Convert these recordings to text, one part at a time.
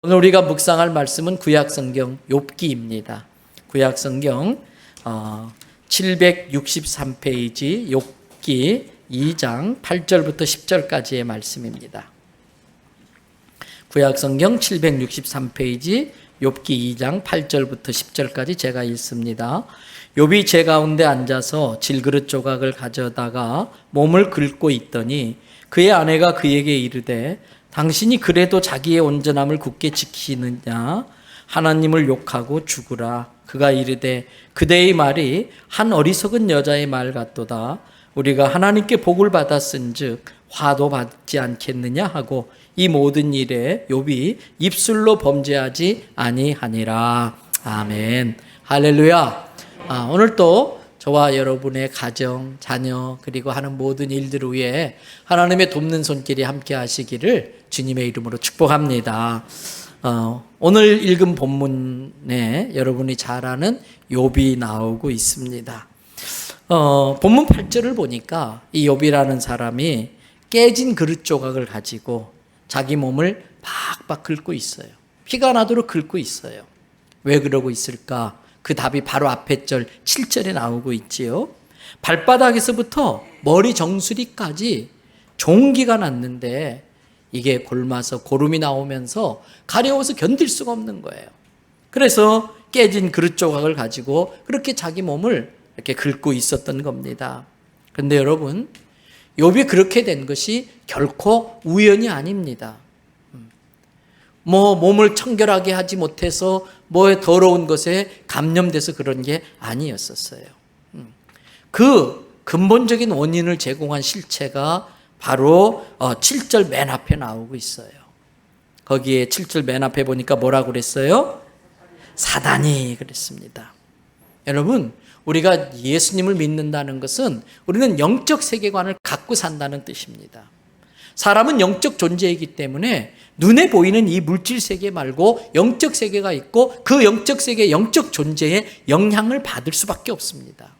오늘 우리가 묵상할 말씀은 구약성경 욥기입니다. 구약성경 763페이지 욥기 2장 8절부터 10절까지의 말씀입니다. 구약성경 763페이지 욥기 2장 8절부터 10절까지 제가 읽습니다. 욥이 제 가운데 앉아서 질그릇 조각을 가져다가 몸을 긁고 있더니 그의 아내가 그에게 이르되 당신이 그래도 자기의 온전함을 굳게 지키느냐? 하나님을 욕하고 죽으라. 그가 이르되 그대의 말이 한 어리석은 여자의 말 같도다. 우리가 하나님께 복을 받았은즉 화도 받지 않겠느냐 하고 이 모든 일에 욥이 입술로 범죄하지 아니하니라. 아멘. 할렐루야. 오늘 또 저와 여러분의 가정, 자녀 그리고 하는 모든 일들 위에 하나님의 돕는 손길이 함께 하시기를 주님의 이름으로 축복합니다. 오늘 읽은 본문에 여러분이 잘 아는 욥이 나오고 있습니다. 본문 8절을 보니까 이 욥이라는 사람이 깨진 그릇 조각을 가지고 자기 몸을 박박 긁고 있어요. 피가 나도록 긁고 있어요. 왜 그러고 있을까? 그 답이 바로 앞에 절 7절에 나오고 있지요. 발바닥에서부터 머리 정수리까지 종기가 났는데 이게 골마서 고름이 나오면서 가려워서 견딜 수가 없는 거예요. 그래서 깨진 그릇 조각을 가지고 그렇게 자기 몸을 이렇게 긁고 있었던 겁니다. 그런데 여러분, 욥이 그렇게 된 것이 결코 우연이 아닙니다. 몸을 청결하게 하지 못해서 더러운 것에 감염돼서 그런 게 아니었었어요. 그 근본적인 원인을 제공한 실체가 바로 7절 맨 앞에 나오고 있어요. 거기에 7절 맨 앞에 보니까 뭐라고 그랬어요? 사단이 그랬습니다. 여러분, 우리가 예수님을 믿는다는 것은 우리는 영적 세계관을 갖고 산다는 뜻입니다. 사람은 영적 존재이기 때문에 눈에 보이는 이 물질 세계 말고 영적 세계가 있고 그 영적 세계, 영적 존재에 영향을 받을 수밖에 없습니다.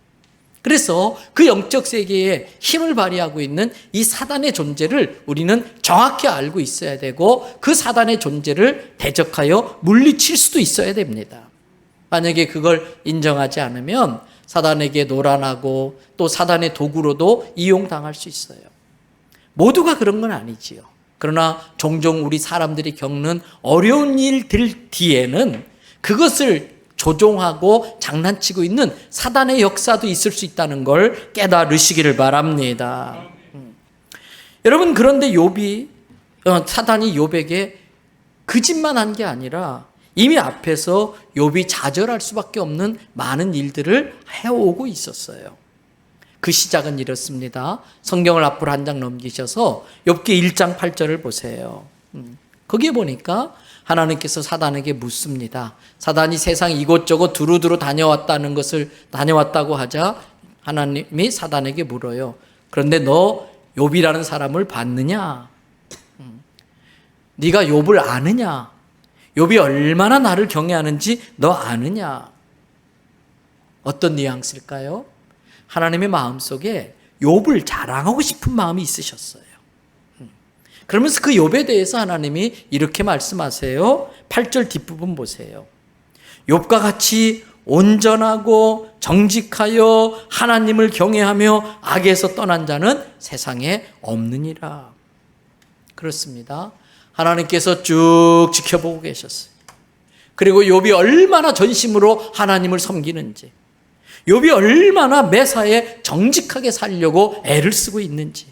그래서 그 영적 세계에 힘을 발휘하고 있는 이 사단의 존재를 우리는 정확히 알고 있어야 되고 그 사단의 존재를 대적하여 물리칠 수도 있어야 됩니다. 만약에 그걸 인정하지 않으면 사단에게 노란하고 또 사단의 도구로도 이용당할 수 있어요. 모두가 그런 건 아니지요. 그러나 종종 우리 사람들이 겪는 어려운 일들 뒤에는 그것을 조종하고 장난치고 있는 사단의 역사도 있을 수 있다는 걸 깨달으시기를 바랍니다. 여러분, 그런데 사단이 욥에게 그 짓만 한 게 아니라 이미 앞에서 욥이 좌절할 수밖에 없는 많은 일들을 해오고 있었어요. 그 시작은 이렇습니다. 성경을 앞으로 한 장 넘기셔서 욥기 1장 8절을 보세요. 거기에 보니까 하나님께서 사단에게 묻습니다. 사단이 세상 이곳저곳 두루두루 다녀왔다고 하자 하나님이 사단에게 물어요. 그런데 너 욥이라는 사람을 봤느냐? 네가 욥을 아느냐? 욥이 얼마나 나를 경외하는지 너 아느냐? 어떤 뉘앙스일까요? 하나님의 마음속에 욥을 자랑하고 싶은 마음이 있으셨어요. 그러면서 그 욥에 대해서 하나님이 이렇게 말씀하세요. 8절 뒷부분 보세요. 욥과 같이 온전하고 정직하여 하나님을 경외하며 악에서 떠난 자는 세상에 없느니라. 그렇습니다. 하나님께서 쭉 지켜보고 계셨어요. 그리고 욥이 얼마나 전심으로 하나님을 섬기는지, 욥이 얼마나 매사에 정직하게 살려고 애를 쓰고 있는지,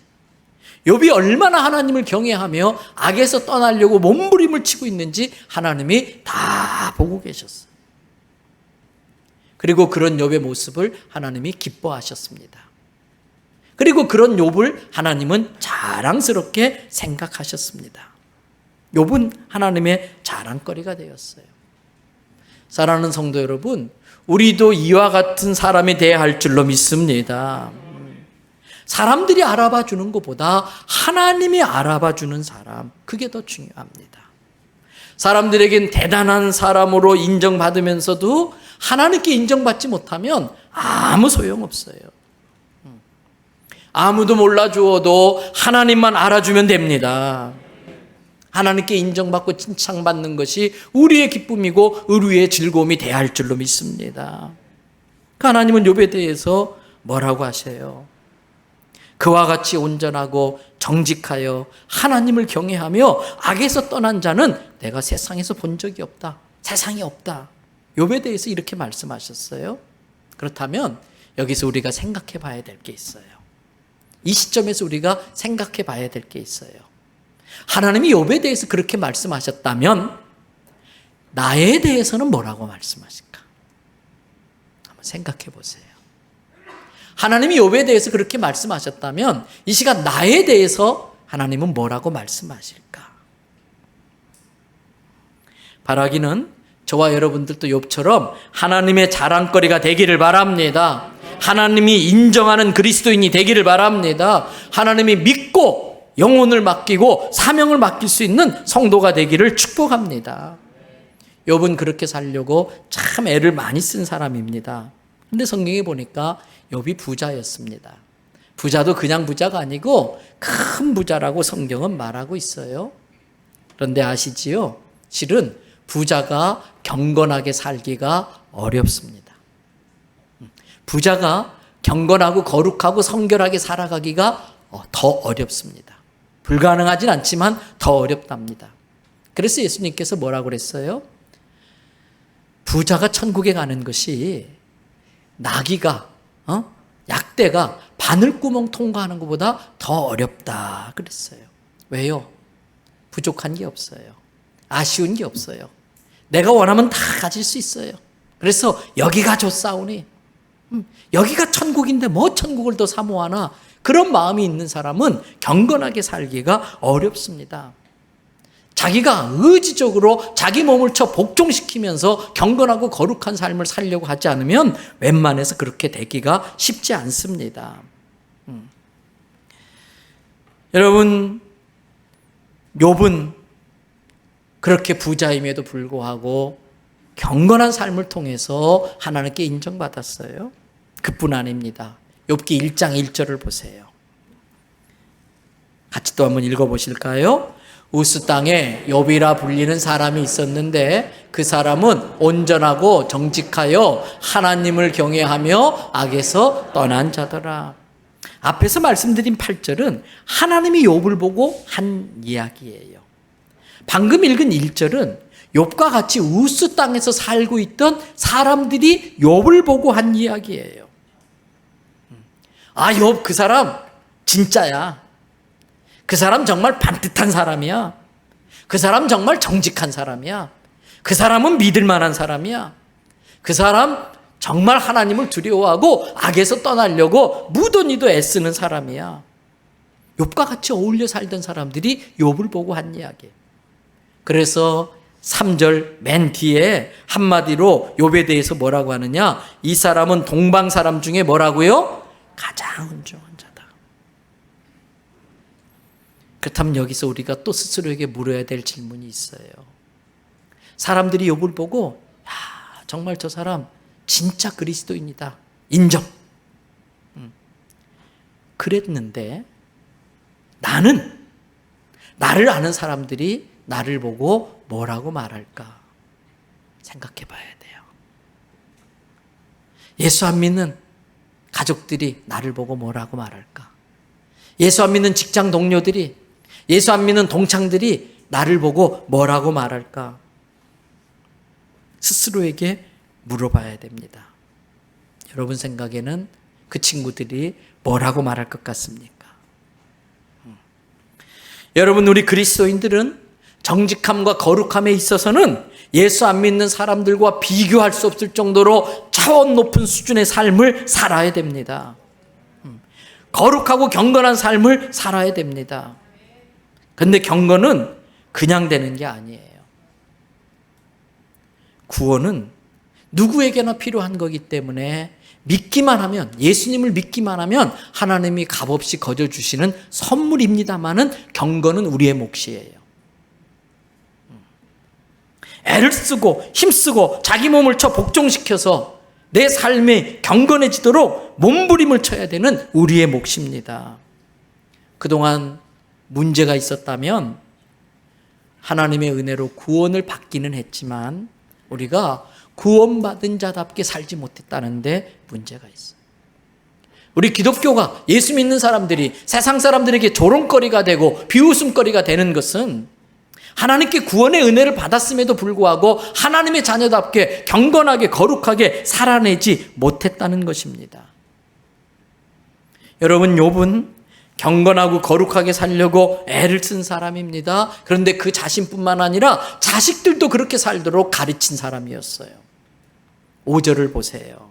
욥이 얼마나 하나님을 경외하며 악에서 떠나려고 몸부림을 치고 있는지 하나님이 다 보고 계셨어요. 그리고 그런 욥의 모습을 하나님이 기뻐하셨습니다. 그리고 그런 욥을 하나님은 자랑스럽게 생각하셨습니다. 욥은 하나님의 자랑거리가 되었어요. 사랑하는 성도 여러분, 우리도 이와 같은 사람이 되어야 할 줄로 믿습니다. 사람들이 알아봐 주는 것보다 하나님이 알아봐 주는 사람, 그게 더 중요합니다. 사람들에겐 대단한 사람으로 인정받으면서도 하나님께 인정받지 못하면 아무 소용없어요. 아무도 몰라주어도 하나님만 알아주면 됩니다. 하나님께 인정받고 칭찬받는 것이 우리의 기쁨이고 우리의 즐거움이 돼야 할 줄로 믿습니다. 하나님은 욥에 대해서 뭐라고 하세요? 그와 같이 온전하고 정직하여 하나님을 경외하며 악에서 떠난 자는 내가 세상에서 본 적이 없다. 세상에 없다. 욥에 대해서 이렇게 말씀하셨어요. 그렇다면 여기서 우리가 생각해 봐야 될 게 있어요. 이 시점에서 우리가 생각해 봐야 될 게 있어요. 하나님이 욥에 대해서 그렇게 말씀하셨다면 나에 대해서는 뭐라고 말씀하실까? 한번 생각해 보세요. 하나님이 욥에 대해서 그렇게 말씀하셨다면 이 시간 나에 대해서 하나님은 뭐라고 말씀하실까? 바라기는 저와 여러분들도 욥처럼 하나님의 자랑거리가 되기를 바랍니다. 하나님이 인정하는 그리스도인이 되기를 바랍니다. 하나님이 믿고 영혼을 맡기고 사명을 맡길 수 있는 성도가 되기를 축복합니다. 욥은 그렇게 살려고 참 애를 많이 쓴 사람입니다. 근데 성경에 보니까 욥이 부자였습니다. 부자도 그냥 부자가 아니고 큰 부자라고 성경은 말하고 있어요. 그런데 아시지요? 실은 부자가 경건하게 살기가 어렵습니다. 부자가 경건하고 거룩하고 성결하게 살아가기가 더 어렵습니다. 불가능하진 않지만 더 어렵답니다. 그래서 예수님께서 뭐라고 그랬어요? 부자가 천국에 가는 것이 나귀가 약대가 바늘구멍 통과하는 것보다 더 어렵다 그랬어요. 왜요? 부족한 게 없어요. 아쉬운 게 없어요. 내가 원하면 다 가질 수 있어요. 그래서 여기가 좋사오니 여기가 천국인데 뭐 천국을 더 사모하나, 그런 마음이 있는 사람은 경건하게 살기가 어렵습니다. 자기가 의지적으로 자기 몸을 쳐 복종시키면서 경건하고 거룩한 삶을 살려고 하지 않으면 웬만해서 그렇게 되기가 쉽지 않습니다. 여러분, 욥은 그렇게 부자임에도 불구하고 경건한 삶을 통해서 하나님께 인정받았어요. 그뿐 아닙니다. 욥기 1장 1절을 보세요. 같이 또 한번 읽어보실까요? 우스 땅에 욥이라 불리는 사람이 있었는데 그 사람은 온전하고 정직하여 하나님을 경외하며 악에서 떠난 자더라. 앞에서 말씀드린 8절은 하나님이 욥을 보고 한 이야기예요. 방금 읽은 1절은 욥과 같이 우스 땅에서 살고 있던 사람들이 욥을 보고 한 이야기예요. 아, 욥 그 사람 진짜야. 그 사람 정말 반듯한 사람이야. 그 사람 정말 정직한 사람이야. 그 사람은 믿을 만한 사람이야. 그 사람 정말 하나님을 두려워하고 악에서 떠나려고 무던히도 애쓰는 사람이야. 욥과 같이 어울려 살던 사람들이 욥을 보고 한 이야기. 그래서 3절 맨 뒤에 한마디로 욥에 대해서 뭐라고 하느냐? 이 사람은 동방 사람 중에 뭐라고요? 가장 온전한 자다. 그렇다면 여기서 우리가 또 스스로에게 물어야 될 질문이 있어요. 사람들이 욥을 보고 야, 정말 저 사람 진짜 그리스도인이다. 인정. 그랬는데 나를 아는 사람들이 나를 보고 뭐라고 말할까 생각해 봐야 돼요. 예수 안 믿는 가족들이 나를 보고 뭐라고 말할까? 예수 안 믿는 직장 동료들이, 예수 안 믿는 동창들이 나를 보고 뭐라고 말할까? 스스로에게 물어봐야 됩니다. 여러분 생각에는 그 친구들이 뭐라고 말할 것 같습니까? 여러분, 우리 그리스도인들은 정직함과 거룩함에 있어서는 예수 안 믿는 사람들과 비교할 수 없을 정도로 차원 높은 수준의 삶을 살아야 됩니다. 거룩하고 경건한 삶을 살아야 됩니다. 그런데 경건은 그냥 되는 게 아니에요. 구원은 누구에게나 필요한 거기 때문에 믿기만 하면, 예수님을 믿기만 하면 하나님이 값없이 거저주시는 선물입니다마는 경건은 우리의 몫이에요. 애를 쓰고 힘쓰고 자기 몸을 쳐 복종시켜서 내 삶이 경건해지도록 몸부림을 쳐야 되는 우리의 몫입니다. 그동안 문제가 있었다면 하나님의 은혜로 구원을 받기는 했지만 우리가 구원받은 자답게 살지 못했다는 데 문제가 있어요. 우리 기독교가, 예수 믿는 사람들이 세상 사람들에게 조롱거리가 되고 비웃음거리가 되는 것은 하나님께 구원의 은혜를 받았음에도 불구하고 하나님의 자녀답게 경건하게 거룩하게 살아내지 못했다는 것입니다. 여러분, 욥은 경건하고 거룩하게 살려고 애를 쓴 사람입니다. 그런데 그 자신뿐만 아니라 자식들도 그렇게 살도록 가르친 사람이었어요. 5절을 보세요.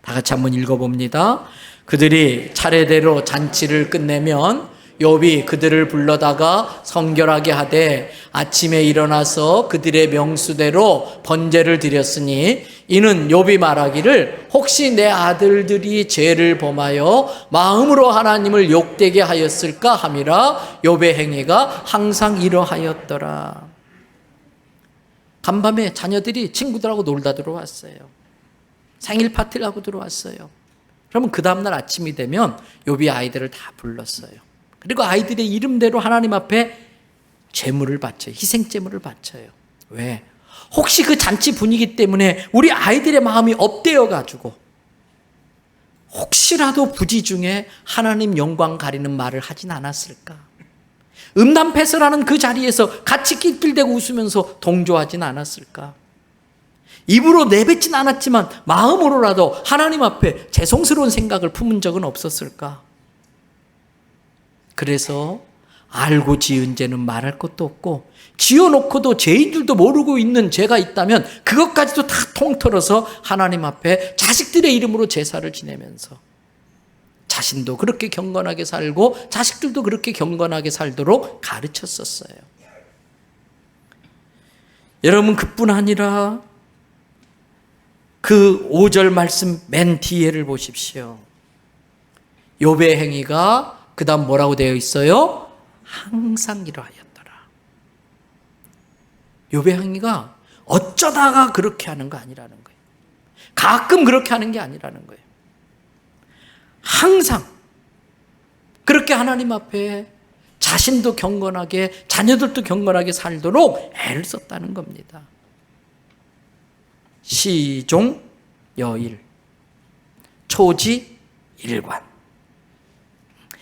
다 같이 한번 읽어봅니다. 그들이 차례대로 잔치를 끝내면 욥이 그들을 불러다가 성결하게 하되 아침에 일어나서 그들의 명수대로 번제를 드렸으니 이는 욥이 말하기를 혹시 내 아들들이 죄를 범하여 마음으로 하나님을 욕되게 하였을까 함이라. 욥의 행위가 항상 이러하였더라. 간밤에 자녀들이 친구들하고 놀다 들어왔어요. 생일 파티를 하고 들어왔어요. 그러면 그 다음날 아침이 되면 욥이 아이들을 다 불렀어요. 그리고 아이들의 이름대로 하나님 앞에 제물을 바쳐요. 희생제물을 바쳐요. 왜? 혹시 그 잔치 분위기 때문에 우리 아이들의 마음이 업되어 가지고 혹시라도 부지 중에 하나님 영광 가리는 말을 하진 않았을까? 음담패설하는 그 자리에서 같이 낄낄대고 웃으면서 동조하진 않았을까? 입으로 내뱉진 않았지만 마음으로라도 하나님 앞에 죄송스러운 생각을 품은 적은 없었을까? 그래서 알고 지은 죄는 말할 것도 없고 지어놓고도 죄인 줄도 모르고 있는 죄가 있다면 그것까지도 다 통틀어서 하나님 앞에 자식들의 이름으로 제사를 지내면서 자신도 그렇게 경건하게 살고 자식들도 그렇게 경건하게 살도록 가르쳤었어요. 여러분, 그뿐 아니라 그 5절 말씀 맨 뒤에를 보십시오. 욥의 행위가 그 다음 뭐라고 되어 있어요? 항상 이러하였더라. 욥의 행위가 어쩌다가 그렇게 하는 거 아니라는 거예요. 가끔 그렇게 하는 게 아니라는 거예요. 항상 그렇게 하나님 앞에 자신도 경건하게 자녀들도 경건하게 살도록 애를 썼다는 겁니다. 시종 여일, 초지 일관.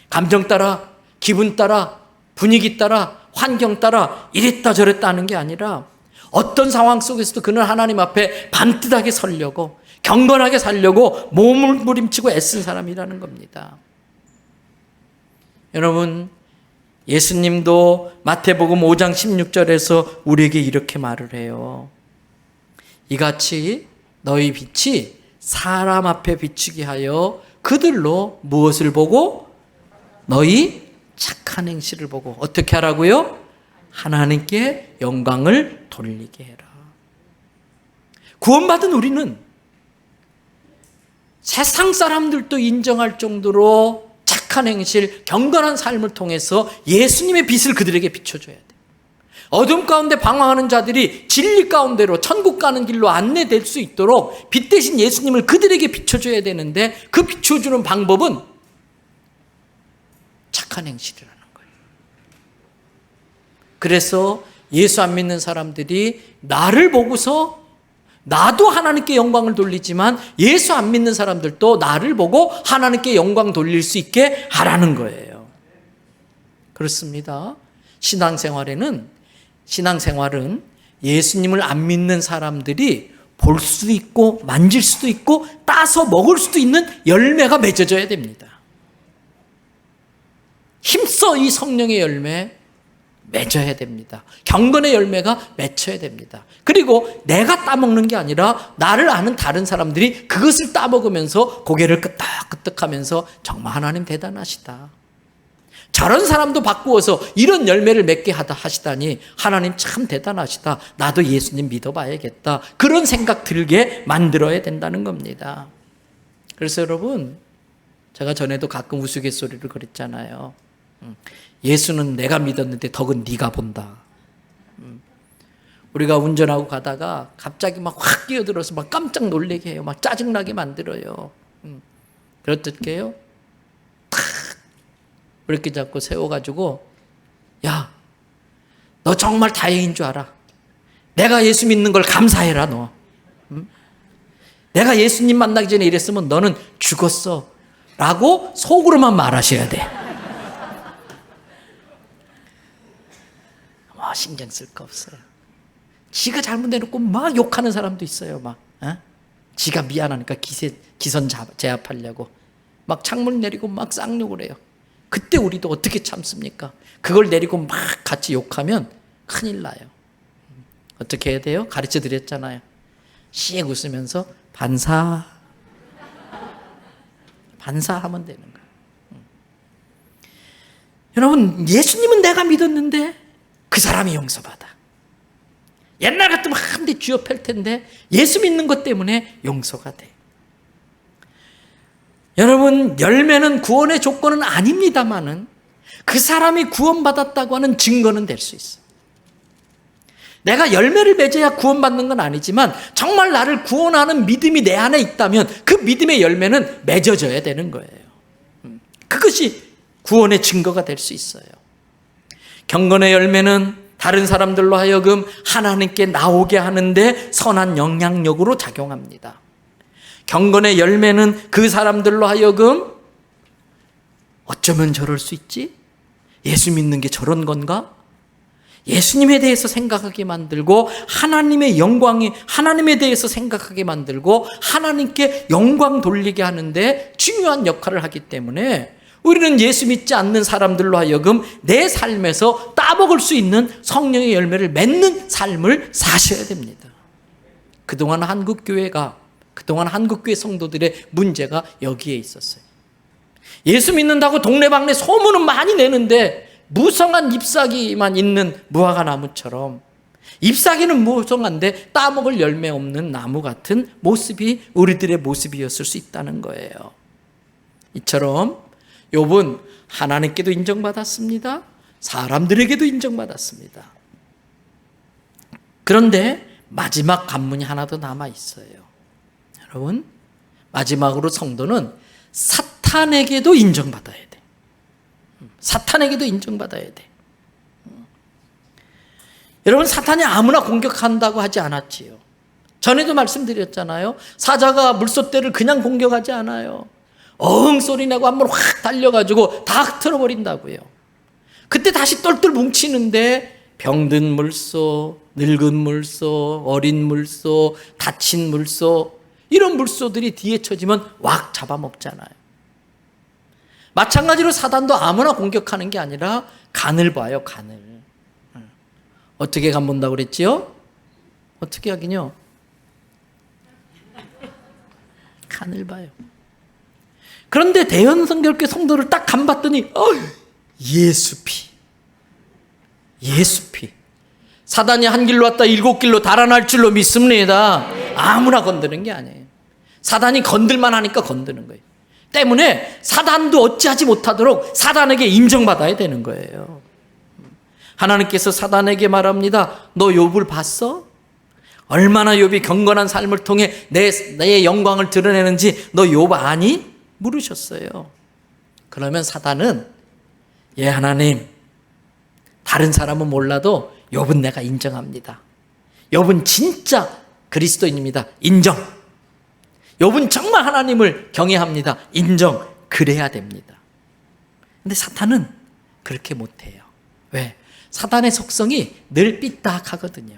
감정 따라, 기분 따라, 분위기 따라, 환경 따라 이랬다 저랬다 하는 게 아니라 어떤 상황 속에서도 그는 하나님 앞에 반듯하게 서려고 경건하게 살려고 몸을 부림치고 애쓴 사람이라는 겁니다. 여러분, 예수님도 마태복음 5장 16절에서 우리에게 이렇게 말을 해요. 이같이 너희 빛이 사람 앞에 비추게 하여 그들로 무엇을 보고? 너희 착한 행실을 보고 어떻게 하라고요? 하나님께 영광을 돌리게 해라. 구원받은 우리는 세상 사람들도 인정할 정도로 착한 행실, 경건한 삶을 통해서 예수님의 빛을 그들에게 비춰줘야 돼. 어둠 가운데 방황하는 자들이 진리 가운데로 천국 가는 길로 안내될 수 있도록 빛 대신 예수님을 그들에게 비춰줘야 되는데 그 비춰주는 방법은 착한 행실이라는 거예요. 그래서 예수 안 믿는 사람들이 나를 보고서 나도 하나님께 영광을 돌리지만 예수 안 믿는 사람들도 나를 보고 하나님께 영광 돌릴 수 있게 하라는 거예요. 그렇습니다. 신앙생활은 예수님을 안 믿는 사람들이 볼 수도 있고 만질 수도 있고 따서 먹을 수도 있는 열매가 맺어져야 됩니다. 힘써 이 성령의 열매 맺어야 됩니다. 경건의 열매가 맺혀야 됩니다. 그리고 내가 따먹는 게 아니라 나를 아는 다른 사람들이 그것을 따먹으면서 고개를 끄덕끄덕하면서 정말 하나님 대단하시다. 저런 사람도 바꾸어서 이런 열매를 맺게 하시다니 하나님 참 대단하시다. 나도 예수님 믿어봐야겠다. 그런 생각 들게 만들어야 된다는 겁니다. 그래서 여러분, 제가 전에도 가끔 우스갯소리를 그랬잖아요. 예수는 내가 믿었는데 덕은 네가 본다. 우리가 운전하고 가다가 갑자기 막 확 끼어들어서 막 깜짝 놀라게 해요. 막 짜증나게 만들어요. 그럴 때 어떻게 해요? 탁 이렇게 잡고 세워가지고 야, 너 정말 다행인 줄 알아. 내가 예수 믿는 걸 감사해라 너. 응? 내가 예수님 만나기 전에 이랬으면 너는 죽었어 라고 속으로만 말하셔야 돼. 신경 쓸 거 없어요. 지가 잘못해놓고 막 욕하는 사람도 있어요. 막 지가 미안하니까 기선 제압하려고 막 창문 내리고 막 쌍욕을 해요. 그때 우리도 어떻게 참습니까? 그걸 내리고 막 같이 욕하면 큰일 나요. 어떻게 해야 돼요? 가르쳐 드렸잖아요. 씩 웃으면서 반사하면 되는 거예요. 여러분, 예수님은 내가 믿었는데 그 사람이 용서받아. 옛날 같으면 한 대 쥐어 팰 텐데 예수 믿는 것 때문에 용서가 돼. 여러분, 열매는 구원의 조건은 아닙니다만은 그 사람이 구원받았다고 하는 증거는 될 수 있어요. 내가 열매를 맺어야 구원받는 건 아니지만 정말 나를 구원하는 믿음이 내 안에 있다면 그 믿음의 열매는 맺어져야 되는 거예요. 그것이 구원의 증거가 될 수 있어요. 경건의 열매는 다른 사람들로 하여금 하나님께 나오게 하는데 선한 영향력으로 작용합니다. 경건의 열매는 그 사람들로 하여금 어쩌면 저럴 수 있지? 예수 믿는 게 저런 건가? 예수님에 대해서 생각하게 만들고 하나님에 대해서 생각하게 만들고 하나님께 영광 돌리게 하는데 중요한 역할을 하기 때문에 우리는 예수 믿지 않는 사람들로 하여금 내 삶에서 따먹을 수 있는 성령의 열매를 맺는 삶을 사셔야 됩니다. 그동안 한국교회 성도들의 문제가 여기에 있었어요. 예수 믿는다고 동네방네 소문은 많이 내는데 무성한 잎사귀만 있는 무화과 나무처럼 잎사귀는 무성한데 따먹을 열매 없는 나무 같은 모습이 우리들의 모습이었을 수 있다는 거예요. 이처럼 욥은 하나님께도 인정받았습니다. 사람들에게도 인정받았습니다. 그런데 마지막 관문이 하나 더 남아 있어요. 여러분, 마지막으로 성도는 사탄에게도 인정받아야 돼. 사탄에게도 인정받아야 돼. 여러분, 사탄이 아무나 공격한다고 하지 않았지요. 전에도 말씀드렸잖아요. 사자가 물소떼를 그냥 공격하지 않아요. 어흥 소리 내고 한번 확 달려가지고 다 흩어버린다고요. 그때 다시 똘똘 뭉치는데 병든 물소, 늙은 물소, 어린 물소, 다친 물소, 이런 물소들이 뒤에 쳐지면 왁 잡아먹잖아요. 마찬가지로 사단도 아무나 공격하는 게 아니라 간을 봐요. 간을. 어떻게 간 본다고 그랬지요? 어떻게 하긴요? 간을 봐요. 그런데 대현성결교 성도를 딱 간 봤더니 예수피. 사단이 한 길로 왔다 7길로 달아날 줄로 믿습니다. 아무나 건드는 게 아니에요. 사단이 건들만 하니까 건드는 거예요. 때문에 사단도 어찌하지 못하도록 사단에게 인정받아야 되는 거예요. 하나님께서 사단에게 말합니다. 너 욥을 봤어? 얼마나 욥이 경건한 삶을 통해 내 영광을 드러내는지 너 욥 아니? 물으셨어요. 그러면 사단은 예 하나님, 다른 사람은 몰라도 욥은 내가 인정합니다. 욥은 진짜 그리스도인입니다. 인정. 욥은 정말 하나님을 경외합니다. 인정. 그래야 됩니다. 근데 사탄은 그렇게 못해요. 왜? 사단의 속성이 늘 삐딱하거든요.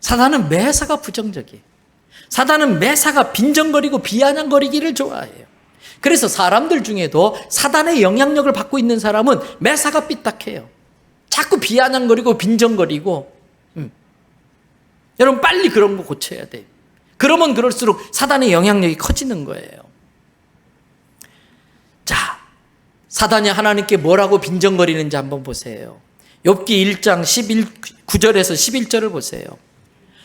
사단은 매사가 부정적이에요. 사단은 매사가 빈정거리고 비아냥거리기를 좋아해요. 그래서 사람들 중에도 사단의 영향력을 받고 있는 사람은 매사가 삐딱해요. 자꾸 비아냥거리고 빈정거리고. 여러분, 빨리 그런 거 고쳐야 돼요. 그러면 그럴수록 사단의 영향력이 커지는 거예요. 자, 사단이 하나님께 뭐라고 빈정거리는지 한번 보세요. 욥기 1장 9절에서 11절을 보세요.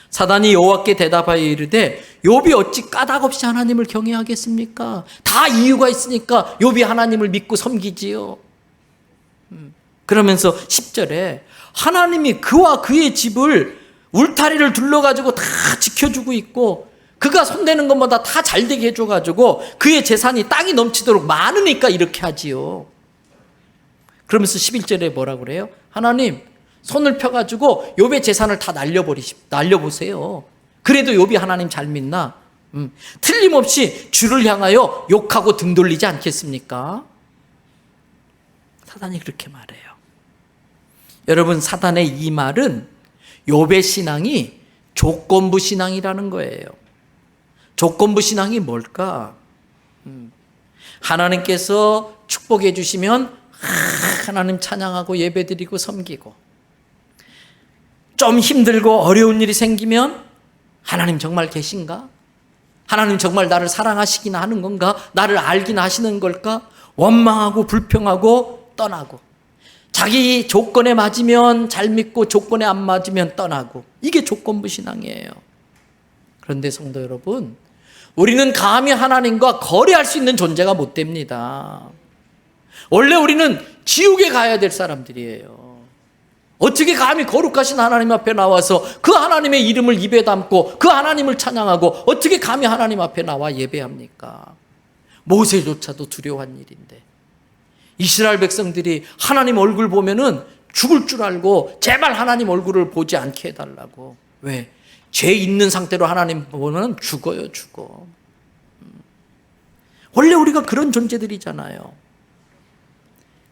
사단이 여호와께 대답하여 이르되 욥이 어찌 까닭없이 하나님을 경외하겠습니까? 다 이유가 있으니까 욥이 하나님을 믿고 섬기지요. 그러면서 10절에 하나님이 그와 그의 집을 울타리를 둘러가지고 다 지켜주고 있고 그가 손대는 것마다 다 잘되게 해줘가지고 그의 재산이 땅이 넘치도록 많으니까 이렇게 하지요. 그러면서 11절에 뭐라고 그래요? 하나님 손을 펴가지고 욥의 재산을 다 날려보세요. 그래도 욥이 하나님 잘 믿나? 틀림없이 주를 향하여 욕하고 등 돌리지 않겠습니까? 사단이 그렇게 말해요. 여러분, 사단의 이 말은 욥의 신앙이 조건부 신앙이라는 거예요. 조건부 신앙이 뭘까? 하나님께서 축복해 주시면 하나님 찬양하고 예배드리고 섬기고, 좀 힘들고 어려운 일이 생기면 하나님 정말 계신가? 하나님 정말 나를 사랑하시기나 하는 건가? 나를 알기나 하시는 걸까? 원망하고 불평하고 떠나고, 자기 조건에 맞으면 잘 믿고 조건에 안 맞으면 떠나고, 이게 조건부 신앙이에요. 그런데 성도 여러분, 우리는 감히 하나님과 거래할 수 있는 존재가 못 됩니다. 원래 우리는 지옥에 가야 될 사람들이에요. 어떻게 감히 거룩하신 하나님 앞에 나와서 그 하나님의 이름을 입에 담고 그 하나님을 찬양하고 어떻게 감히 하나님 앞에 나와 예배합니까? 모세조차도 두려워한 일인데, 이스라엘 백성들이 하나님 얼굴 보면은 죽을 줄 알고 제발 하나님 얼굴을 보지 않게 해달라고. 왜? 죄 있는 상태로 하나님 보면 죽어요, 죽어. 원래 우리가 그런 존재들이잖아요.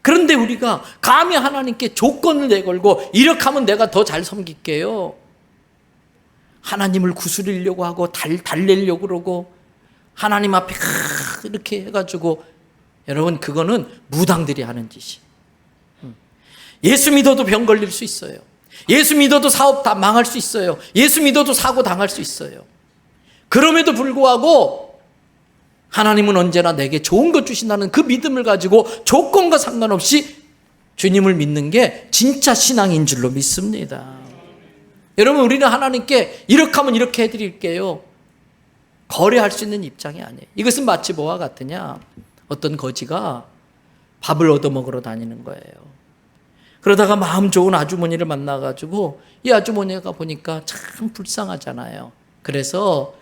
그런데 우리가 감히 하나님께 조건을 내걸고 이렇게 하면 내가 더 잘 섬길게요. 하나님을 구슬리려고 하고 달래려고 그러고 하나님 앞에 이렇게 해가지고, 여러분, 그거는 무당들이 하는 짓이. 예수 믿어도 병 걸릴 수 있어요. 예수 믿어도 사업 다 망할 수 있어요. 예수 믿어도 사고 당할 수 있어요. 그럼에도 불구하고 하나님은 언제나 내게 좋은 것 주신다는 그 믿음을 가지고 조건과 상관없이 주님을 믿는 게 진짜 신앙인 줄로 믿습니다. 여러분, 우리는 하나님께 이렇게 하면 이렇게 해드릴게요, 거래할 수 있는 입장이 아니에요. 이것은 마치 뭐와 같으냐? 어떤 거지가 밥을 얻어먹으러 다니는 거예요. 그러다가 마음 좋은 아주머니를 만나가지고 이 아주머니가 보니까 참 불쌍하잖아요. 그래서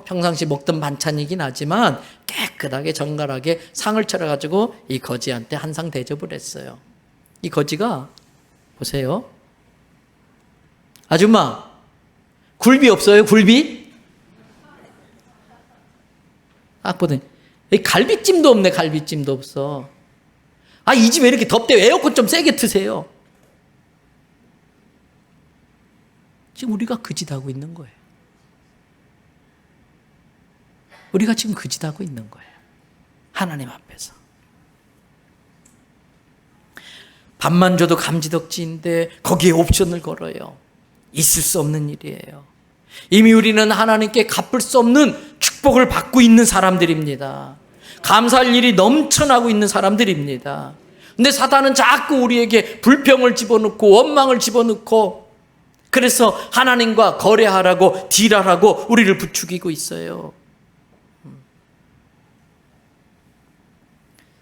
평상시 먹던 반찬이긴 하지만 깨끗하게 정갈하게 상을 차려가지고 이 거지한테 한 상 대접을 했어요. 이 거지가 보세요. 아줌마, 굴비 없어요? 굴비? 딱 보더니 갈비찜도 없네. 갈비찜도 없어. 이 집 왜 이렇게 덥대? 에어컨 좀 세게 트세요. 지금 우리가 그 짓 하고 있는 거예요. 우리가 지금 그 짓 하고 있는 거예요. 하나님 앞에서. 밥만 줘도 감지덕지인데 거기에 옵션을 걸어요. 있을 수 없는 일이에요. 이미 우리는 하나님께 갚을 수 없는 축복을 받고 있는 사람들입니다. 감사할 일이 넘쳐나고 있는 사람들입니다. 근데 사단은 자꾸 우리에게 불평을 집어넣고 원망을 집어넣고, 그래서 하나님과 거래하라고 딜하라고 우리를 부추기고 있어요.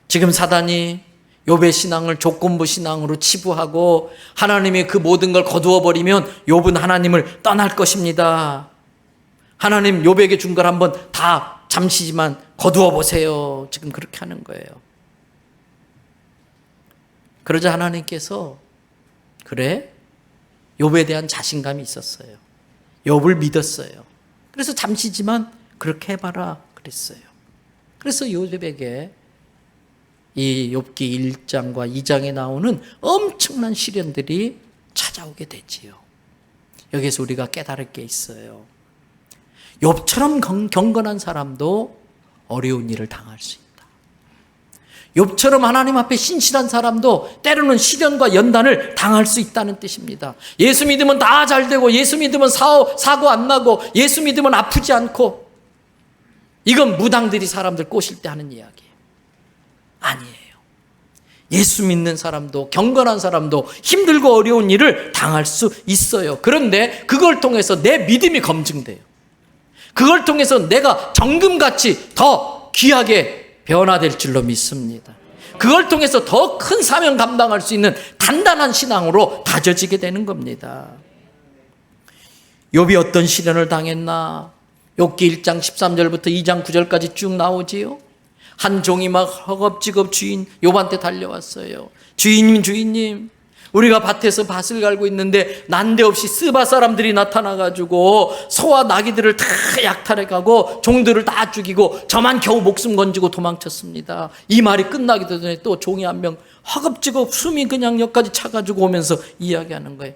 지금 사단이 욥의 신앙을 조건부 신앙으로 치부하고 하나님이 그 모든 걸 거두어 버리면 욥은 하나님을 떠날 것입니다. 하나님 욥에게 준 걸 한번 다 잠시지만 거두어 보세요. 지금 그렇게 하는 거예요. 그러자 하나님께서, 그래? 욥에 대한 자신감이 있었어요. 욥을 믿었어요. 그래서 잠시지만 그렇게 해봐라 그랬어요. 그래서 욥에게 이 욥기 1장과 2장에 나오는 엄청난 시련들이 찾아오게 되지요. 여기서 우리가 깨달을 게 있어요. 욥처럼 경건한 사람도 어려운 일을 당할 수 있다. 욥처럼 하나님 앞에 신실한 사람도 때로는 시련과 연단을 당할 수 있다는 뜻입니다. 예수 믿으면 다 잘 되고, 예수 믿으면 사고 안 나고, 예수 믿으면 아프지 않고, 이건 무당들이 사람들 꼬실 때 하는 이야기예요. 아니에요. 예수 믿는 사람도, 경건한 사람도 힘들고 어려운 일을 당할 수 있어요. 그런데 그걸 통해서 내 믿음이 검증돼요. 그걸 통해서 내가 정금같이 더 귀하게 변화될 줄로 믿습니다. 그걸 통해서 더 큰 사명 감당할 수 있는 단단한 신앙으로 다져지게 되는 겁니다. 욥이 어떤 시련을 당했나? 욥기 1장 13절부터 2장 9절까지 쭉 나오지요. 한 종이 막 허겁지겁 주인 욥한테 달려왔어요. 주인님, 우리가 밭에서 밭을 갈고 있는데 난데없이 스바 사람들이 나타나가지고 소와 나귀들을 다 약탈해가고 종들을 다 죽이고 저만 겨우 목숨 건지고 도망쳤습니다. 이 말이 끝나기 전에 또 종이 한 명 허겁지겁 숨이 그냥 여기까지 차가지고 오면서 이야기하는 거예요.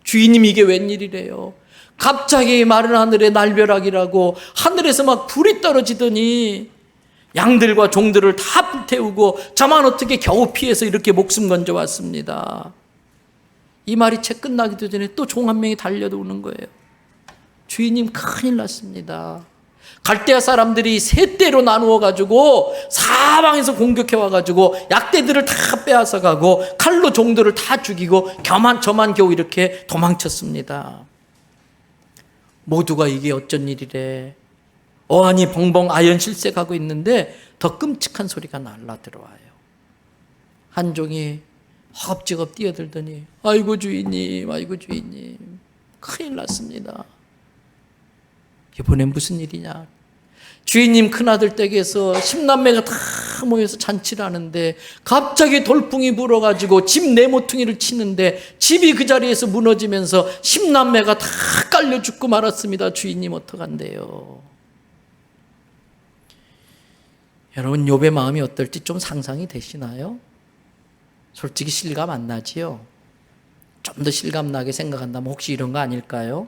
주인님, 이게 웬일이래요. 갑자기 마른 하늘에 날벼락이라고 하늘에서 막 불이 떨어지더니 양들과 종들을 다 불태우고 저만 어떻게 겨우 피해서 이렇게 목숨 건져 왔습니다. 이 말이 채 끝나기도 전에 또 종 한 명이 달려오는 거예요. 주인님, 큰일 났습니다. 갈대아 사람들이 세 떼로 나누어 가지고 사방에서 공격해 와 가지고 약대들을 다 빼앗아 가고 칼로 종들을 다 죽이고 저만 겨우 이렇게 도망쳤습니다. 모두가 이게 어쩐 일이래. 어안이 벙벙 아연실색하고 있는데 더 끔찍한 소리가 날라 들어와요. 한 종이 허겁지겁 뛰어들더니 아이고 주인님, 큰일 났습니다. 이번엔 무슨 일이냐. 주인님 큰아들 댁에서 10남매가 다 모여서 잔치를 하는데 갑자기 돌풍이 불어가지고 집 네모퉁이를 치는데 집이 그 자리에서 무너지면서 10남매가 다 깔려 죽고 말았습니다. 주인님, 어떡한데요. 여러분, 욥의 마음이 어떨지 좀 상상이 되시나요? 솔직히 실감 안 나지요? 좀 더 실감 나게 생각한다면 혹시 이런 거 아닐까요?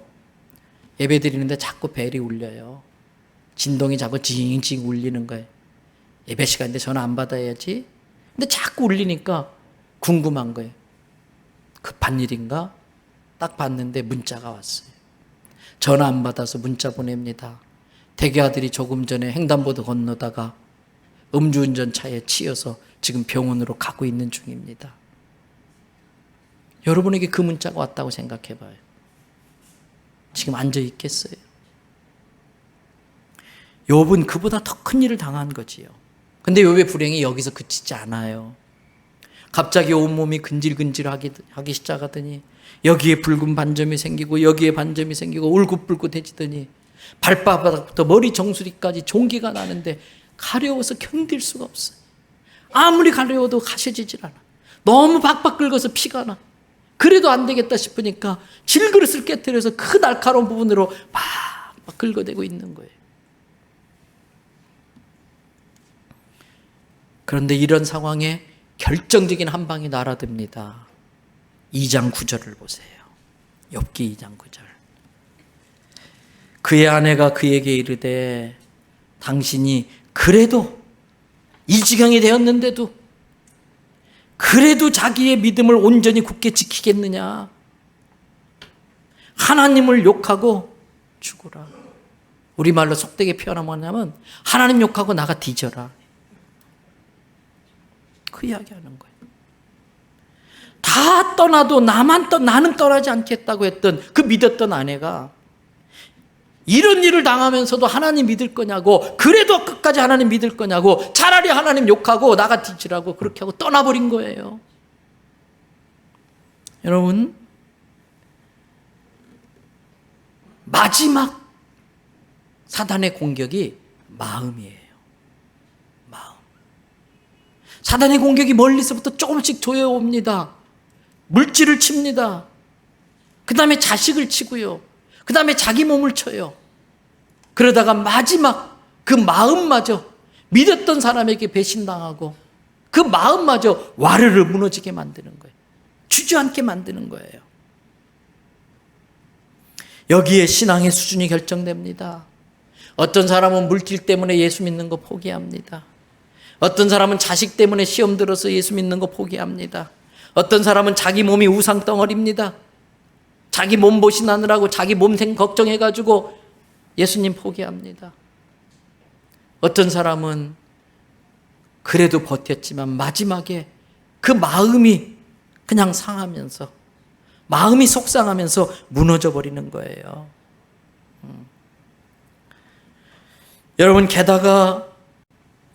예배 드리는데 자꾸 벨이 울려요. 진동이 자꾸 징징 울리는 거예요. 예배 시간인데 전화 안 받아야지. 근데 자꾸 울리니까 궁금한 거예요. 급한 일인가? 딱 봤는데 문자가 왔어요. 전화 안 받아서 문자 보냅니다. 대개 아들이 조금 전에 횡단보도 건너다가 음주운전 차에 치여서 지금 병원으로 가고 있는 중입니다. 여러분에게 그 문자가 왔다고 생각해 봐요. 지금 앉아 있겠어요? 욥은 그보다 더 큰 일을 당한 거지요. 근데 욥의 불행이 여기서 그치지 않아요. 갑자기 온몸이 근질근질하기 시작하더니 여기에 붉은 반점이 생기고 여기에 반점이 생기고 울긋불긋해지더니 발바닥부터 머리 정수리까지 종기가 나는데 가려워서 견딜 수가 없어요. 아무리 가려워도 가셔지질 않아. 너무 박박 긁어서 피가 나. 그래도 안 되겠다 싶으니까 질그릇을 깨트려서 그 날카로운 부분으로 막 긁어대고 있는 거예요. 그런데 이런 상황에 결정적인 한 방이 날아듭니다. 2장 9절을 보세요. 욥기 2장 9절. 그의 아내가 그에게 이르되 당신이 그래도 이 지경이 되었는데도 그래도 자기의 믿음을 온전히 굳게 지키겠느냐. 하나님을 욕하고 죽으라. 우리말로 속되게 표현하면 뭐냐면 하나님 욕하고 나가 뒤져라. 그 이야기하는 거예요. 다 떠나도 나는 떠나지 않겠다고 했던 그 믿었던 아내가 이런 일을 당하면서도 하나님 믿을 거냐고, 그래도 끝까지 하나님 믿을 거냐고, 차라리 하나님 욕하고 나가 뒤지라고 그렇게 하고 떠나버린 거예요. 여러분, 마지막 사단의 공격이 마음이에요. 마음. 사단의 공격이 멀리서부터 조금씩 조여옵니다. 물질을 칩니다. 그 다음에 자식을 치고요. 그 다음에 자기 몸을 쳐요. 그러다가 마지막 그 마음마저 믿었던 사람에게 배신당하고 그 마음마저 와르르 무너지게 만드는 거예요. 주저앉게 만드는 거예요. 여기에 신앙의 수준이 결정됩니다. 어떤 사람은 물질 때문에 예수 믿는 거 포기합니다. 어떤 사람은 자식 때문에 시험 들어서 예수 믿는 거 포기합니다. 어떤 사람은 자기 몸이 우상덩어리입니다. 자기 몸보신하느라고 자기 몸생 걱정해가지고 예수님 포기합니다. 어떤 사람은 그래도 버텼지만 마지막에 그 마음이 그냥 상하면서, 마음이 속상하면서 무너져 버리는 거예요. 여러분, 게다가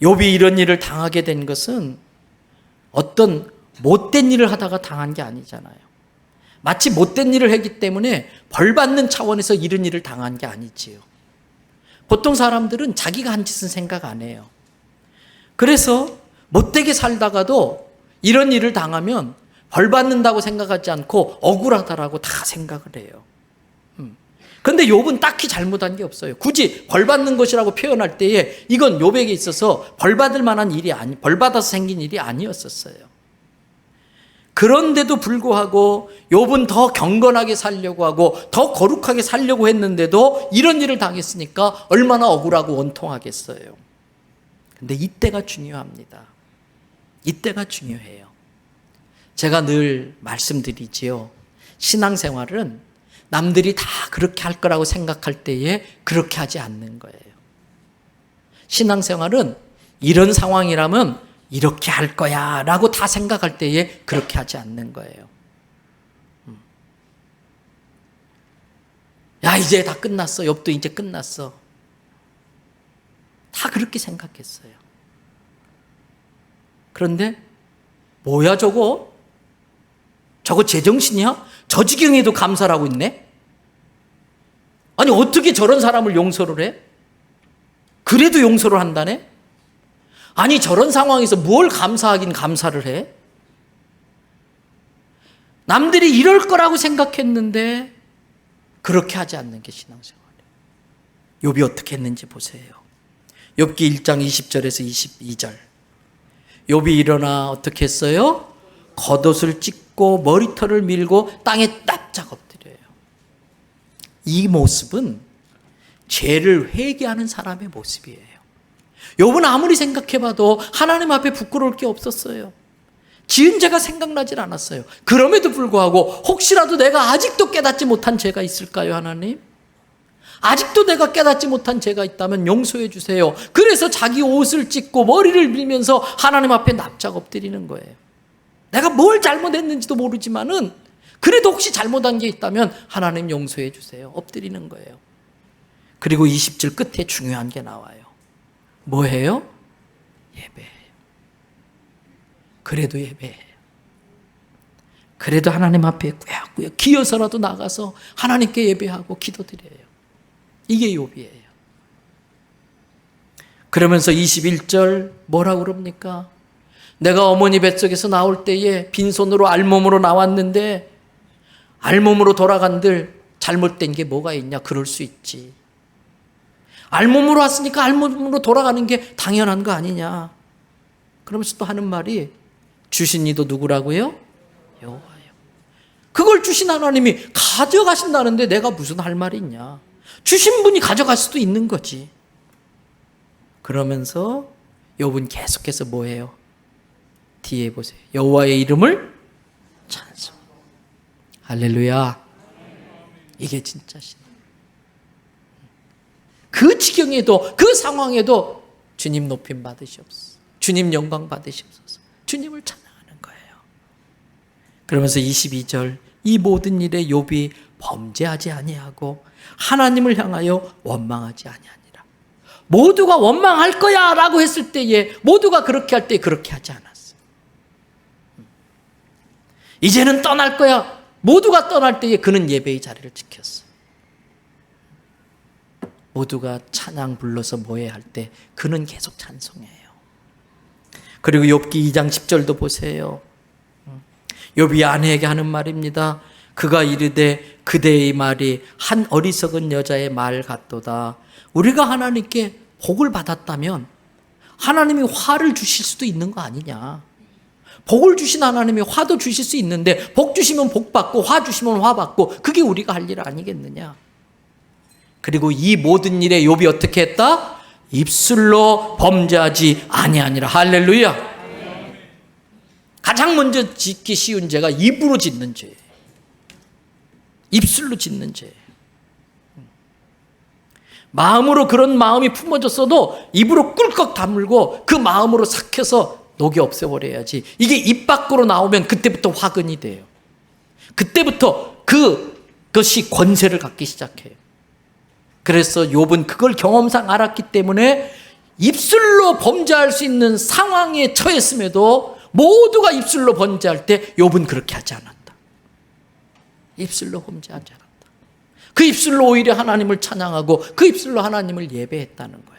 욥이 이런 일을 당하게 된 것은 어떤 못된 일을 하다가 당한 게 아니잖아요. 마치 못된 일을 했기 때문에 벌 받는 차원에서 이런 일을 당한 게 아니지요. 보통 사람들은 자기가 한 짓은 생각 안 해요. 그래서 못되게 살다가도 이런 일을 당하면 벌 받는다고 생각하지 않고 억울하다라고 다 생각을 해요. 그런데 욥은 딱히 잘못한 게 없어요. 굳이 벌 받는 것이라고 표현할 때에 이건 욥에게 있어서 벌 받을 만한 일이 벌 받아서 생긴 일이 아니었었어요. 그런데도 불구하고 욥은 더 경건하게 살려고 하고 더 거룩하게 살려고 했는데도 이런 일을 당했으니까 얼마나 억울하고 원통하겠어요. 근데 이때가 중요합니다. 이때가 중요해요. 제가 늘 말씀드리지요. 신앙생활은 남들이 다 그렇게 할 거라고 생각할 때에 그렇게 하지 않는 거예요. 신앙생활은 이런 상황이라면 이렇게 할 거야 라고 다 생각할 때에 그렇게 하지 않는 거예요. 야, 이제 다 끝났어. 욥도 이제 끝났어. 다 그렇게 생각했어요. 그런데 뭐야 저거? 저거 제정신이야? 저 지경에도 감사를 하고 있네? 아니 어떻게 저런 사람을 용서를 해? 그래도 용서를 한다네? 아니 저런 상황에서 뭘 감사하긴 감사를 해? 남들이 이럴 거라고 생각했는데 그렇게 하지 않는 게 신앙생활이에요. 욥이 어떻게 했는지 보세요. 욥기 1장 20절에서 22절. 욥이 일어나 어떻게 했어요? 겉옷을 찢고 머리털을 밀고 땅에 납작 엎드려요. 이 모습은 죄를 회개하는 사람의 모습이에요. 욥은 아무리 생각해봐도 하나님 앞에 부끄러울 게 없었어요. 지은 죄가 생각나질 않았어요. 그럼에도 불구하고 혹시라도 내가 아직도 깨닫지 못한 죄가 있을까요, 하나님? 아직도 내가 깨닫지 못한 죄가 있다면 용서해 주세요. 그래서 자기 옷을 찢고 머리를 밀면서 하나님 앞에 납작 엎드리는 거예요. 내가 뭘 잘못했는지도 모르지만은 그래도 혹시 잘못한 게 있다면 하나님 용서해 주세요. 엎드리는 거예요. 그리고 20절 끝에 중요한 게 나와요. 뭐예요? 예배해요. 그래도 예배해요. 그래도 하나님 앞에 꾸역꾸역 기어서라도 나가서 하나님께 예배하고 기도드려요. 이게 욥이에요. 그러면서 21절 뭐라고 그럽니까? 내가 어머니 뱃속에서 나올 때에 빈손으로 알몸으로 나왔는데 알몸으로 돌아간들 잘못된 게 뭐가 있냐? 그럴 수 있지. 알몸으로 왔으니까 알몸으로 돌아가는 게 당연한 거 아니냐? 그러면서 또 하는 말이 주신 이도 누구라고요? 여호와요. 그걸 주신 하나님이 가져가신다는데 내가 무슨 할 말이 있냐? 주신 분이 가져갈 수도 있는 거지. 그러면서 욥은 계속해서 뭐예요? 뒤에 보세요. 여호와의 이름을 찬송. 할렐루야. 이게 진짜 신앙. 그 지경에도 그 상황에도 주님 높임 받으시옵소서. 주님 영광 받으시옵소서. 주님을 찬양하는 거예요. 그러면서 22절 이 모든 일에 욥이 범죄하지 아니하고 하나님을 향하여 원망하지 아니하니라. 모두가 원망할 거야 라고 했을 때에 모두가 그렇게 할 때 그렇게 하지 않았어요. 이제는 떠날 거야. 모두가 떠날 때에 그는 예배의 자리를 지켰어요. 모두가 찬양 불러서 모회할 때 그는 계속 찬송해요. 그리고 욥기 2장 10절도 보세요. 욥이 아내에게 하는 말입니다. 그가 이르되 그대의 말이 한 어리석은 여자의 말 같도다. 우리가 하나님께 복을 받았다면 하나님이 화를 주실 수도 있는 거 아니냐. 복을 주신 하나님이 화도 주실 수 있는데 복 주시면 복 받고 화 주시면 화 받고 그게 우리가 할 일 아니겠느냐. 그리고 이 모든 일에 욥이 어떻게 했다? 입술로 범죄하지 아니하니라. 할렐루야. 가장 먼저 짓기 쉬운 죄가 입으로 짓는 죄예요. 입술로 짓는 죄예요. 마음으로 그런 마음이 품어졌어도 입으로 꿀꺽 다물고 그 마음으로 삭혀서 녹이 없애버려야지. 이게 입 밖으로 나오면 그때부터 화근이 돼요. 그때부터 그것이 권세를 갖기 시작해요. 그래서 욥은 그걸 경험상 알았기 때문에 입술로 범죄할 수 있는 상황에 처했음에도 모두가 입술로 범죄할 때 욥은 그렇게 하지 않았다. 입술로 범죄하지 않았다. 그 입술로 오히려 하나님을 찬양하고 그 입술로 하나님을 예배했다는 거예요.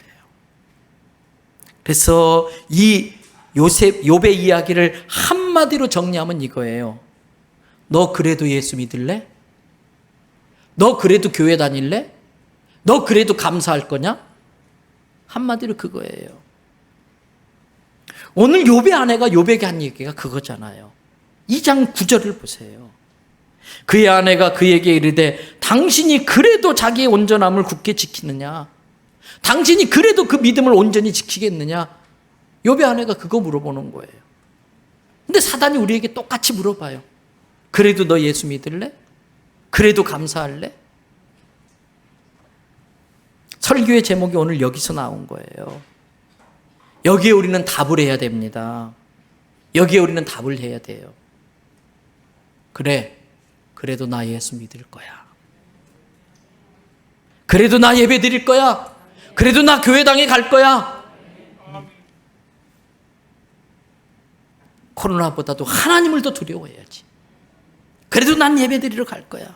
그래서 이 욥의 이야기를 한마디로 정리하면 이거예요. 너 그래도 예수 믿을래? 너 그래도 교회 다닐래? 너 그래도 감사할 거냐? 한마디로 그거예요. 오늘 욥의 아내가 욥에게 한 얘기가 그거잖아요. 2장 9절을 보세요. 그의 아내가 그에게 이르되 당신이 그래도 자기의 온전함을 굳게 지키느냐? 당신이 그래도 그 믿음을 온전히 지키겠느냐? 욥의 아내가 그거 물어보는 거예요. 근데 사단이 우리에게 똑같이 물어봐요. 그래도 너 예수 믿을래? 그래도 감사할래? 설교의 제목이 오늘 여기서 나온 거예요. 여기에 우리는 답을 해야 됩니다. 여기에 우리는 답을 해야 돼요. 그래, 그래도 나 예수 믿을 거야. 그래도 나 예배 드릴 거야. 그래도 나 교회당에 갈 거야. 코로나보다도 하나님을 더 두려워해야지. 그래도 난 예배 드리러 갈 거야.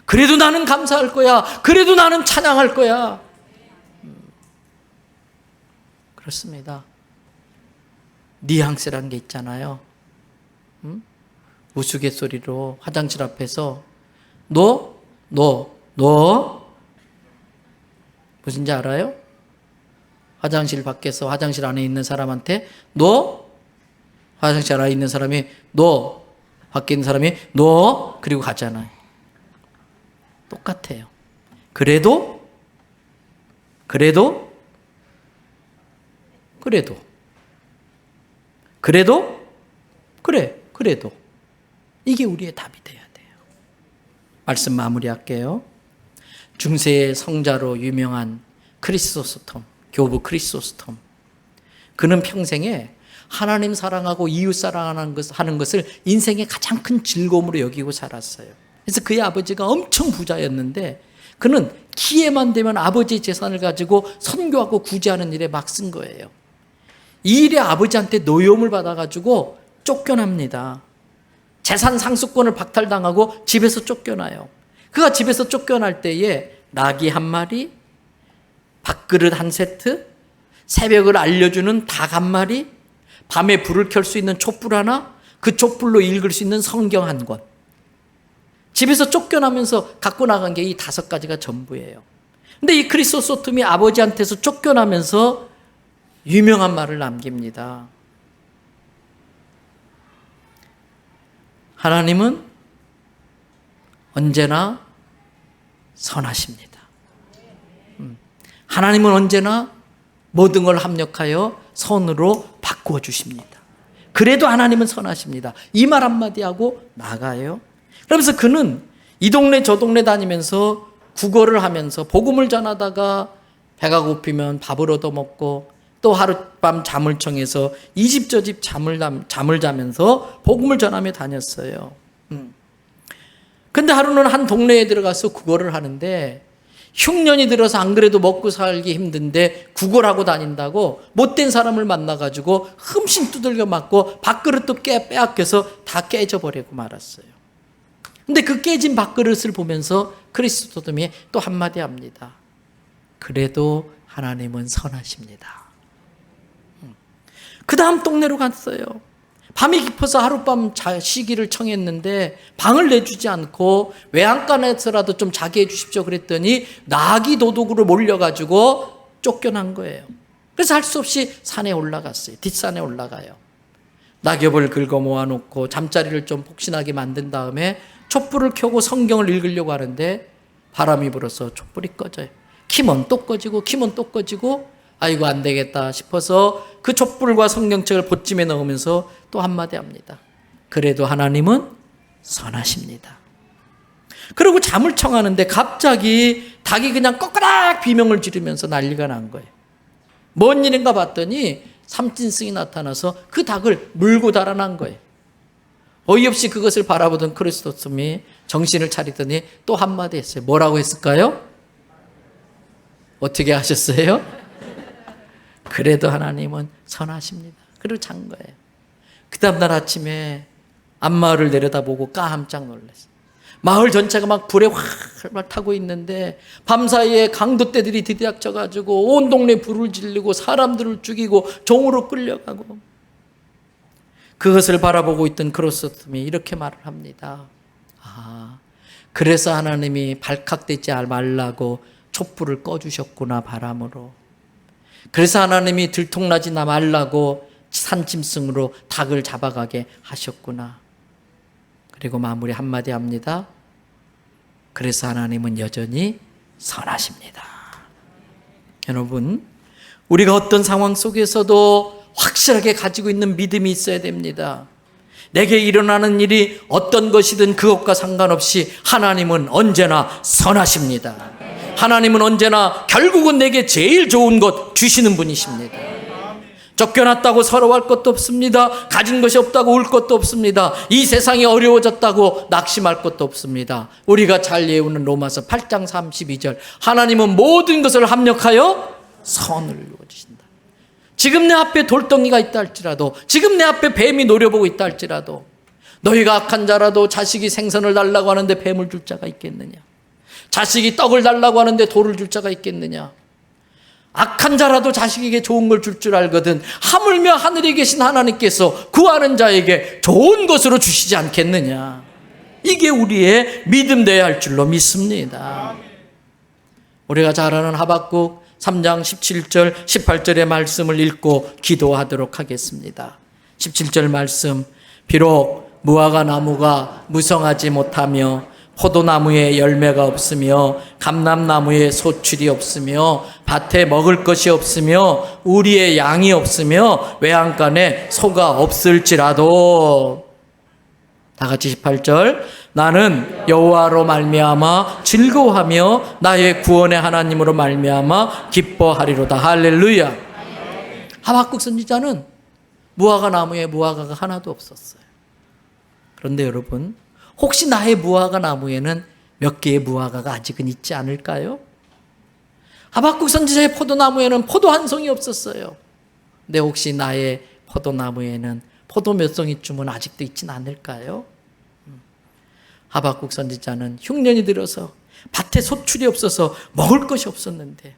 그래도 나는 감사할 거야. 그래도 나는 찬양할 거야. 그렇습니다. 뉘앙스란 게 있잖아요. 우스갯소리로 화장실 앞에서 너 무슨지 알아요? 화장실 밖에서 화장실 안에 있는 사람한테 화장실 안에 있는 사람이 밖에 있는 사람이 그리고 가잖아요. 똑같아요. 그래도 이게 우리의 답이 돼야 돼요. 말씀 마무리할게요. 중세의 성자로 유명한 크리소스톰, 교부 크리소스톰. 그는 평생에 하나님 사랑하고 이웃 사랑하는 것을 인생의 가장 큰 즐거움으로 여기고 살았어요. 그래서 그의 아버지가 엄청 부자였는데 그는 기회만 되면 아버지의 재산을 가지고 선교하고 구제하는 일에 막 쓴 거예요. 이 일에 아버지한테 노여움을 받아가지고 쫓겨납니다. 재산 상수권을 박탈당하고 집에서 쫓겨나요. 그가 집에서 쫓겨날 때에 나귀 한 마리, 밥그릇 한 세트, 새벽을 알려주는 닭 한 마리, 밤에 불을 켤 수 있는 촛불 하나, 그 촛불로 읽을 수 있는 성경 한 권. 집에서 쫓겨나면서 갖고 나간 게 이 5가지가 전부예요. 근데 이 크리소스톰이 아버지한테서 쫓겨나면서 유명한 말을 남깁니다. 하나님은 언제나 선하십니다. 하나님은 언제나 모든 걸 합력하여 선으로 바꾸어 주십니다. 그래도 하나님은 선하십니다. 이 말 한마디 하고 나가요. 그러면서 그는 이 동네 저 동네 다니면서 구걸을 하면서 복음을 전하다가 배가 고프면 밥을 얻어먹고 또 하룻밤 잠을 청해서 이 집 저 집 잠을 자면서 복음을 전하며 다녔어요. 근데 하루는 한 동네에 들어가서 구걸을 하는데 흉년이 들어서 안 그래도 먹고 살기 힘든데 구걸하고 다닌다고 못된 사람을 만나가지고 흠씬 두들겨 맞고 밥그릇도 빼앗겨서 다 깨져버리고 말았어요. 근데 그 깨진 밥그릇을 보면서 크리스토돔이 또 한마디 합니다. 그래도 하나님은 선하십니다. 그 다음 동네로 갔어요. 밤이 깊어서 하룻밤 쉬기를 청했는데 방을 내주지 않고 외양간에서라도 좀 자게 해주십시오 그랬더니 나귀 도둑으로 몰려가지고 쫓겨난 거예요. 그래서 할 수 없이 산에 올라갔어요. 뒷산에 올라가요. 낙엽을 긁어 모아놓고 잠자리를 좀 폭신하게 만든 다음에 촛불을 켜고 성경을 읽으려고 하는데 바람이 불어서 촛불이 꺼져요. 키면 또 꺼지고 아이고 안 되겠다 싶어서 그 촛불과 성경책을 보찜에 넣으면서 또 한마디 합니다. 그래도 하나님은 선하십니다. 그리고 잠을 청하는데 갑자기 닭이 그냥 꺼끄락 비명을 지르면서 난리가 난 거예요. 뭔 일인가 봤더니 삼진승이 나타나서 그 닭을 물고 달아난 거예요. 어이없이 그것을 바라보던 크리스토스톰이 정신을 차리더니 또 한마디 했어요. 뭐라고 했을까요? 어떻게 하셨어요? 그래도 하나님은 선하십니다. 그리고 잔 거예요. 그 다음날 아침에 앞마을을 내려다보고 깜짝 놀랐어요. 마을 전체가 막 불에 활발 타고 있는데 밤사이에 강도떼들이 들이닥쳐가지고 온 동네 불을 지르고 사람들을 죽이고 종으로 끌려가고, 그것을 바라보고 있던 그로스톰이 이렇게 말을 합니다. 그래서 하나님이 발칵되지 말라고 촛불을 꺼주셨구나, 바람으로. 그래서 하나님이 들통나지 말라고 산짐승으로 닭을 잡아가게 하셨구나. 그리고 마무리 한마디 합니다. 그래서 하나님은 여전히 선하십니다. 여러분, 우리가 어떤 상황 속에서도 확실하게 가지고 있는 믿음이 있어야 됩니다. 내게 일어나는 일이 어떤 것이든 그것과 상관없이 하나님은 언제나 선하십니다. 하나님은 언제나 결국은 내게 제일 좋은 것 주시는 분이십니다. 쫓겨났다고 서러워할 것도 없습니다. 가진 것이 없다고 울 것도 없습니다. 이 세상이 어려워졌다고 낙심할 것도 없습니다. 우리가 잘 외우는 로마서 8장 32절, 하나님은 모든 것을 합력하여 선을 이루어주신다. 지금 내 앞에 돌덩이가 있다 할지라도, 지금 내 앞에 뱀이 노려보고 있다 할지라도, 너희가 악한 자라도 자식이 생선을 달라고 하는데 뱀을 줄 자가 있겠느냐? 자식이 떡을 달라고 하는데 돌을 줄 자가 있겠느냐? 악한 자라도 자식에게 좋은 걸 줄 알거든 하물며 하늘에 계신 하나님께서 구하는 자에게 좋은 것으로 주시지 않겠느냐. 이게 우리의 믿음 되어야 할 줄로 믿습니다. 우리가 잘 아는 하박국 3장 17절 18절의 말씀을 읽고 기도하도록 하겠습니다. 17절 말씀, 비록 무화과 나무가 무성하지 못하며 포도나무에 열매가 없으며 감람나무에 소출이 없으며 밭에 먹을 것이 없으며 우리의 양이 없으며 외양간에 소가 없을지라도, 다 같이 18절, 나는 여호와로 말미암아 즐거워하며 나의 구원의 하나님으로 말미암아 기뻐하리로다. 할렐루야. 하박국 선지자는 무화과 나무에 무화과가 하나도 없었어요. 그런데 여러분, 혹시 나의 무화과 나무에는 몇 개의 무화과가 아직은 있지 않을까요? 하박국 선지자의 포도나무에는 포도 한 송이 없었어요. 근데 혹시 나의 포도나무에는 포도 몇 송이쯤은 아직도 있진 않을까요? 하박국 선지자는 흉년이 들어서 밭에 소출이 없어서 먹을 것이 없었는데,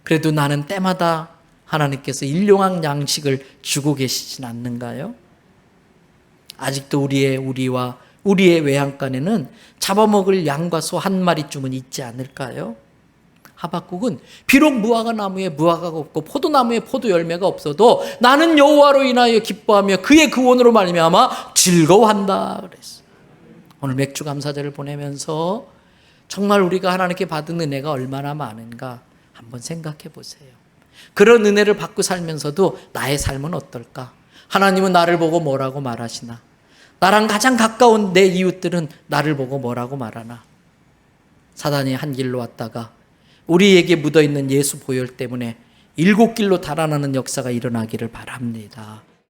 그래도 나는 때마다 하나님께서 일용할 양식을 주고 계시진 않는가요? 아직도 우리의 외양간에는 잡아먹을 양과 소 한 마리쯤은 있지 않을까요? 하박국은 비록 무화과 나무에 무화과가 없고 포도나무에 포도 열매가 없어도 나는 여호와로 인하여 기뻐하며 그의 구원으로 말미암아 즐거워한다 그랬어요. 오늘 맥주 감사절을 보내면서 정말 우리가 하나님께 받은 은혜가 얼마나 많은가 한번 생각해 보세요. 그런 은혜를 받고 살면서도 나의 삶은 어떨까? 하나님은 나를 보고 뭐라고 말하시나? 나랑 가장 가까운 내 이웃들은 나를 보고 뭐라고 말하나? 사단이 한 길로 왔다가 우리에게 묻어있는 예수 보혈 때문에 7길로 달아나는 역사가 일어나기를 바랍니다.